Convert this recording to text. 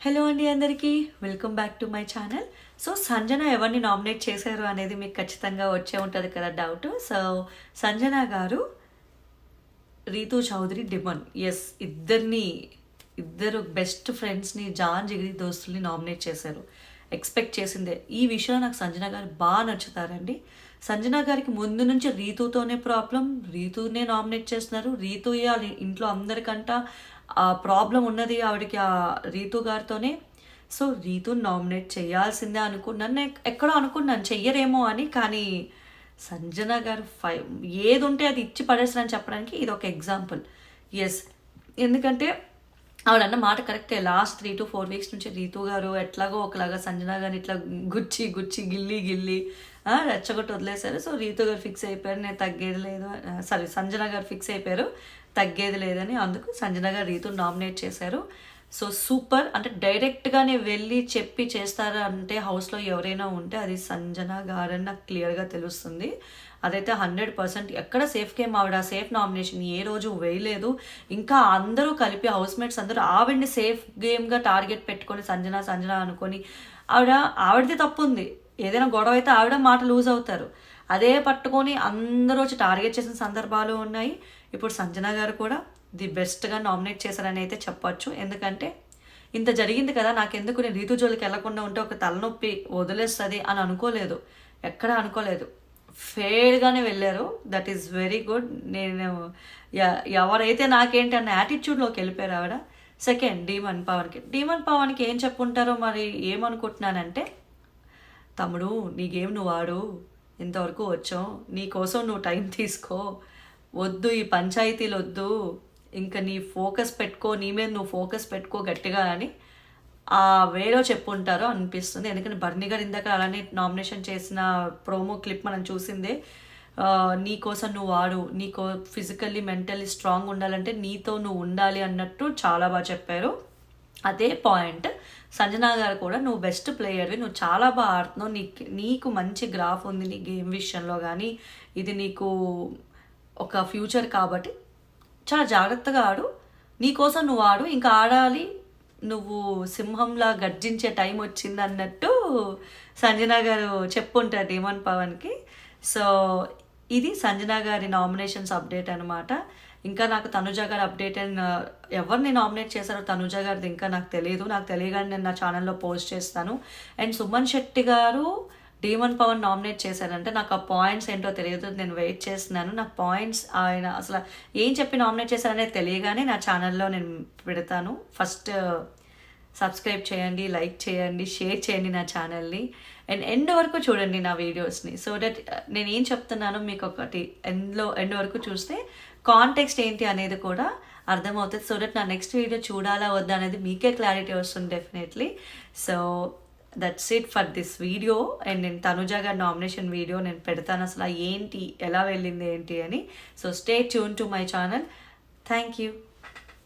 Hello అండి అందరికీ welcome back to my channel. So Sanjana ఎవరిని నామినేట్ చేశారు అనేది మీకు ఖచ్చితంగా వచ్చే ఉంటుంది కదా డౌట్. సో సంజన గారు రీతూ చౌదరి డిమన్ ఇద్దరు బెస్ట్ ఫ్రెండ్స్ని జాన్ జిగిరి దోస్తుల్ని నామినేట్ చేశారు. ఎక్స్పెక్ట్ చేసిందే. ఈ విషయంలో నాకు సంజన గారు బాగా నచ్చుతారండి. సంజన గారికి ముందు నుంచి రీతుతోనే ప్రాబ్లం, రీతునే నామినేట్ చేస్తున్నారు. రీతు ఇంట్లో అందరికంట ప్రాబ్లం ఉన్నది ఆవిడకి ఆ రీతు గారితోనే. సో రీతుని నామినేట్ చేయాల్సిందే అనుకున్నాను. నేను ఎక్కడో అనుకున్నాను చెయ్యరేమో అని. కానీ సంజన గారు ఏది ఉంటే అది ఇచ్చి పడేస్తారని చెప్పడానికి ఇది ఒక ఎగ్జాంపుల్. ఎందుకంటే ఆవిడన్న మాట కరెక్టే. లాస్ట్ 3 to 4 weeks నుంచి రీతు గారు ఎట్లాగో ఒకలాగా సంజన గారిని ఇట్లా గుచ్చి గిల్లి రెచ్చగొట్టి వదిలేశారు. సో రీతు గారు ఫిక్స్ అయిపోయారు, నేను తగ్గేది లేదు. సంజన గారు ఫిక్స్ అయిపోయారు, తగ్గేది లేదని. అందుకు సంజన గారు రీతుని నామినేట్ చేశారు. So super. అంటే డైరెక్ట్గానే వెళ్ళి చెప్పి చేస్తారా అంటే హౌస్లో ఎవరైనా ఉంటే అది సంజన గారని నాకు క్లియర్గా తెలుస్తుంది. అదైతే 100% ఎక్కడ సేఫ్ గేమ్. ఆవిడ సేఫ్ నామినేషన్ ఏ రోజు వేయలేదు. ఇంకా అందరూ కలిపి హౌస్మేట్స్ అందరూ ఆవిడని సేఫ్ గేమ్గా టార్గెట్ పెట్టుకొని సంజన అనుకొని ఆవిడది తప్పు ఉంది. ఏదైనా గొడవ అయితే ఆవిడ మాట లూజ్ అవుతారు. అదే పట్టుకొని అందరూ వచ్చి టార్గెట్ చేసిన సందర్భాలు ఉన్నాయి. ఇప్పుడు సంజన గారు కూడా ది బెస్ట్గా నామినేట్ చేశారని అయితే చెప్పచ్చు. ఎందుకంటే ఇంత జరిగింది కదా, నాకెందుకు నేను రీతు జోలికి వెళ్లకుండా ఉంటే ఒక తలనొప్పి వదిలేస్తుంది అని అనుకోలేదు, ఎక్కడా అనుకోలేదు. ఫెయిర్గానే వెళ్ళారు. That is very good. నేను ఎవరైతే నాకేంటి అన్న యాటిట్యూడ్లోకి వెళ్ళిపోయారు ఆవిడ. సెకండ్ డీమన్ పవన్కి ఏం చెప్పుంటారో మరి ఏమనుకుంటున్నానంటే, తమ్ముడు నీ గేమ్ నువ్వు ఆడు, ఇంతవరకు వచ్చావు, నీ కోసం నువ్వు టైం తీసుకో, వద్దు ఈ పంచాయతీలు వద్దు, ఇంకా నీ ఫోకస్ పెట్టుకో, నీ మీద నువ్వు ఫోకస్ పెట్టుకో గట్టిగా అని ఆ వేలో చెప్పుంటారో అనిపిస్తుంది. ఎందుకంటే బర్నీ గారు ఇందాక అలానే నామినేషన్ చేసిన ప్రోమో క్లిప్ మనం చూసిందే. నీ కోసం నువ్వు ఆడు, నీకో ఫిజికల్లీ మెంటల్లీ స్ట్రాంగ్ ఉండాలంటే నీతో నువ్వు ఉండాలి అన్నట్టు చాలా బాగా చెప్పారు. అదే పాయింట్ సంజన గారు కూడా, నువ్వు బెస్ట్ ప్లేయర్వి, నువ్వు చాలా బాగా ఆడుతున్నావు, నీకు మంచి గ్రాఫ్ ఉంది నీ గేమ్ విషయంలో, కానీ ఇది నీకు ఒక ఫ్యూచర్ కాబట్టి చాలా జాగ్రత్తగా ఆడు, నీకోసం నువ్వు ఆడు, ఇంకా ఆడాలి, నువ్వు సింహంలా గర్జించే టైం వచ్చింది అన్నట్టు సంజన గారు చెప్పుంటారు డీమన్ పవన్కి. సో ఇది సంజన గారి నామినేషన్స్ అప్డేట్ అనమాట. ఇంకా నాకు తనుజ గారు అప్డేట్ అండ్ ఎవరిని నామినేట్ చేశారో తనుజ గారిది ఇంకా నాకు తెలియదు. నాకు తెలియగానే నేను నా ఛానల్లో పోస్ట్ చేస్తాను. అండ్ సుమన్ శెట్టి గారు డీమన్ పవన్ నామినేట్ చేశారంటే నాకు ఆ పాయింట్స్ ఏంటో తెలియదు. నేను వెయిట్ చేస్తున్నాను. నాకు పాయింట్స్ ఆయన అసలు ఏం చెప్పి నామినేట్ చేశారనేది తెలియగానే నా ఛానల్లో నేను పెడతాను. ఫస్ట్ సబ్స్క్రైబ్ చేయండి, లైక్ చేయండి, షేర్ చేయండి నా ఛానల్ని, అండ్ ఎండ్ వరకు చూడండి నా వీడియోస్ని. సో దట్ నేను ఏం చెప్తున్నానో మీకు ఒకటి ఎండ్ వరకు చూస్తే కాంటెక్స్ట్ ఏంటి అనేది కూడా అర్థమవుతుంది. సో దట్ నా నెక్స్ట్ వీడియో చూడాలా వద్దా అనేది మీకే క్లారిటీ వస్తుంది definitely. So that's it for this video. And నేను తనుజ గారి నామినేషన్ వీడియో నేను పెడతాను, అసలు ఏంటి ఎలా వెళ్ళింది ఏంటి అని. So stay tune to my channel. Thank you.